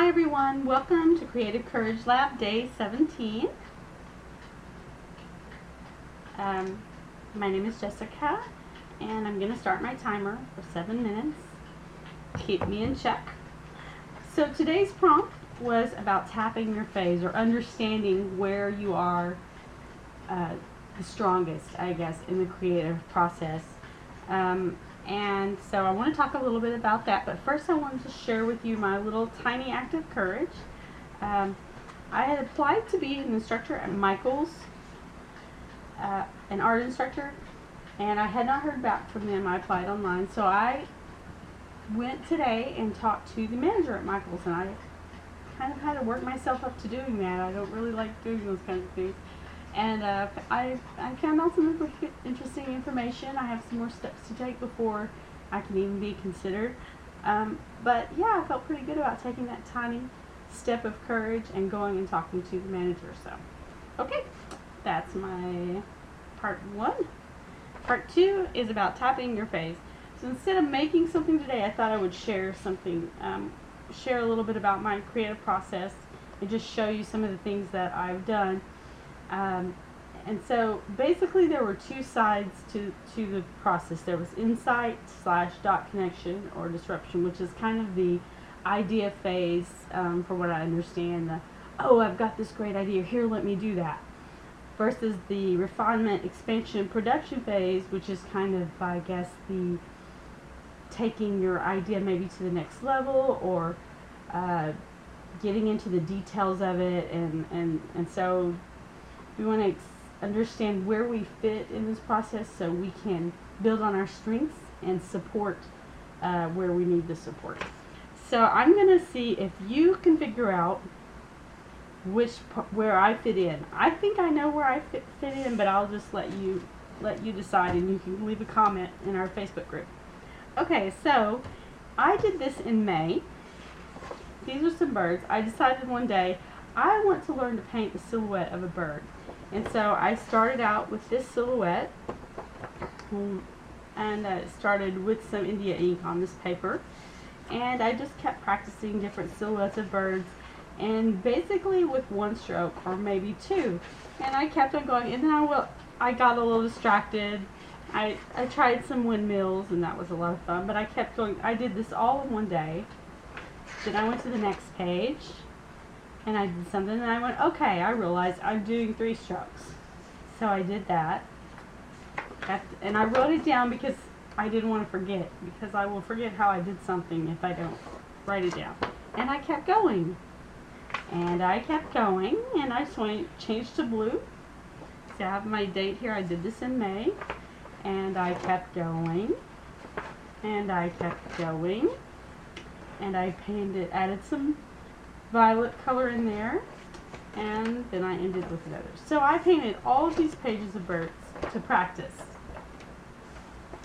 Hi everyone, welcome to Creative Courage Lab Day 17. My name is Jessica and I'm going to start my timer for 7 minutes. Keep me in check. So today's prompt was about tapping your phase or understanding where you are the strongest, I guess, in the creative process. And so I want to talk a little bit about that, but first I wanted to share with you my little tiny act of courage. I had applied to be an instructor at Michael's, an art instructor, and I had not heard back from them. I applied online, so I went today and talked to the manager at Michael's, and I kind of had to work myself up to doing that. I don't really like doing those kinds of things. And I found out some interesting information. I have some more steps to take before I can even be considered. But yeah, I felt pretty good about taking that tiny step of courage and going and talking to the manager. So, okay, that's my part 1. Part 2 is about tapping your phase. So instead of making something today, I thought I would share something, share a little bit about my creative process and just show you some of the things that I've done. And so basically there were 2 sides to the process. There was insight / dot connection or disruption, which is kind of the idea phase, from what I understand. Oh, I've got this great idea, here, let me do that. Versus the refinement, expansion, production phase, which is kind of, I guess, the taking your idea maybe to the next level, or getting into the details of it. And so we want to understand where we fit in this process so we can build on our strengths and support where we need the support. So I'm going to see if you can figure out where I fit in. I think I know where I fit in, but I'll just let you decide, and you can leave a comment in our Facebook group. Okay, so I did this in May. These are some birds. I decided one day I want to learn to paint the silhouette of a bird. And so I started out with this silhouette, and started with some India ink on this paper, and I just kept practicing different silhouettes of birds, and basically with 1 stroke or maybe 2, and I kept on going. And then I got a little distracted. I tried some windmills, and that was a lot of fun, but I kept going. I did this all in one day. Then I went to the next page, and I did something, and I went, okay, I realized I'm doing 3 strokes. So I did that. And I wrote it down because I didn't want to forget, because I will forget how I did something if I don't write it down. And I kept going. And I kept going, and I changed to blue. So I have my date here. I did this in May. And I kept going. And I kept going. And I added some violet color in there, and then I ended with another. So I painted all of these pages of birds to practice,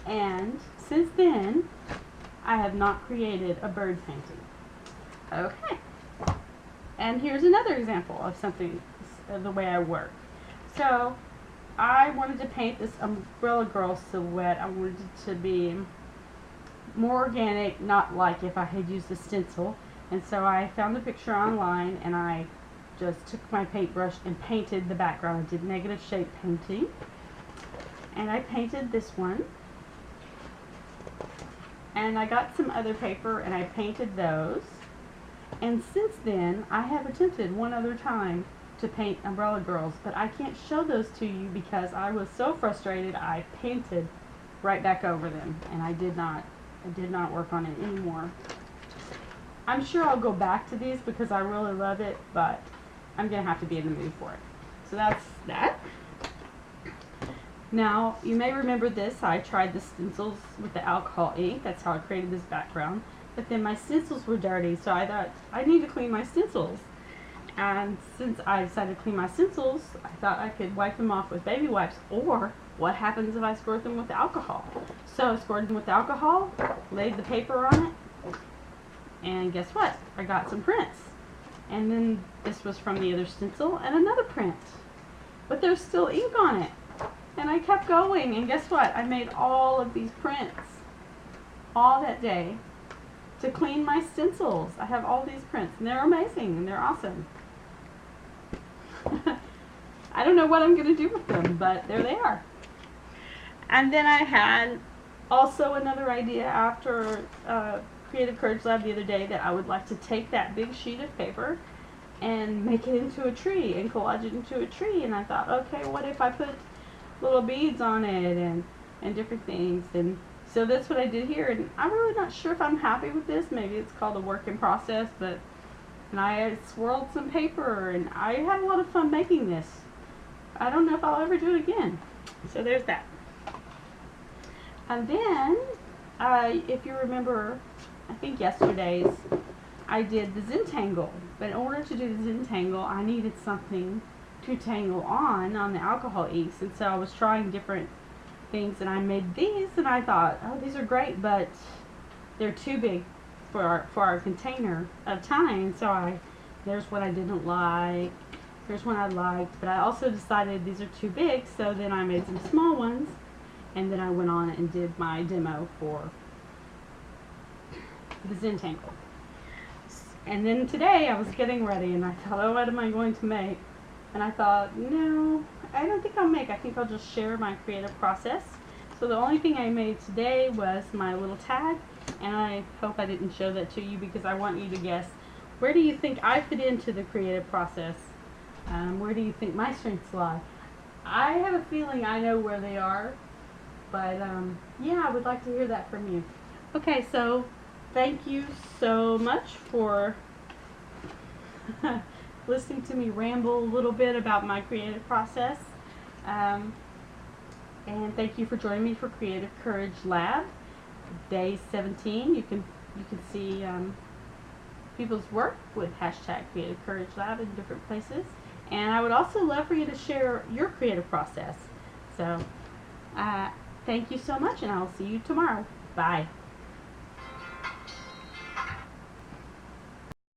and since then I have not created a bird painting. Okay, and here's another example of something, the way I work. So I wanted to paint this umbrella girl silhouette. I wanted it to be more organic, not like if I had used a stencil. And so I found the picture online, and I just took my paintbrush and painted the background. I did negative shape painting, and I painted this one. And I got some other paper, and I painted those. And since then, I have attempted one other time to paint umbrella girls, but I can't show those to you because I was so frustrated I painted right back over them, and I did not work on it anymore. I'm sure I'll go back to these because I really love it, but I'm going to have to be in the mood for it. So that's that. Now, you may remember this. I tried the stencils with the alcohol ink. That's how I created this background. But then my stencils were dirty, so I thought I need to clean my stencils. And since I decided to clean my stencils, I thought I could wipe them off with baby wipes, or what happens if I squirt them with alcohol? So I squirted them with alcohol, laid the paper on it, and guess what? I got some prints. And then this was from the other stencil, and another print. But there's still ink on it. And I kept going, and guess what? I made all of these prints all that day. to clean my stencils. I have all these prints, and they're amazing, and they're awesome. I don't know what I'm going to do with them, but there they are. And then I had also another idea after Creative Courage Lab the other day that I would like to take that big sheet of paper and make it into a tree and collage it into a tree. And I thought, okay, what if I put little beads on it and different things? And so that's what I did here. And I'm really not sure if I'm happy with this. Maybe it's called a work in process, but and I swirled some paper and I had a lot of fun making this. I don't know if I'll ever do it again. So there's that. And then, if you remember, I think yesterday's, I did the Zentangle. But in order to do the Zentangle, I needed something to tangle on the alcohol inks. And so I was trying different things, and I made these, and I thought, oh, these are great, but they're too big for our container of time. So there's what I didn't like, here's one I liked, but I also decided these are too big, so then I made some small ones, and then I went on and did my demo for the Zentangle. And then today I was getting ready, and I thought, oh, what am I going to make? And I thought, no, I don't think I'll make. I think I'll just share my creative process. So the only thing I made today was my little tag, and I hope I didn't show that to you because I want you to guess, where do you think I fit into the creative process? Where do you think my strengths lie? I have a feeling I know where they are, but yeah, I would like to hear that from you. Okay, so thank you so much for listening to me ramble a little bit about my creative process. And thank you for joining me for Creative Courage Lab, day 17. You can see people's work with hashtag Creative Courage Lab in different places. And I would also love for you to share your creative process. So thank you so much, and I'll see you tomorrow. Bye.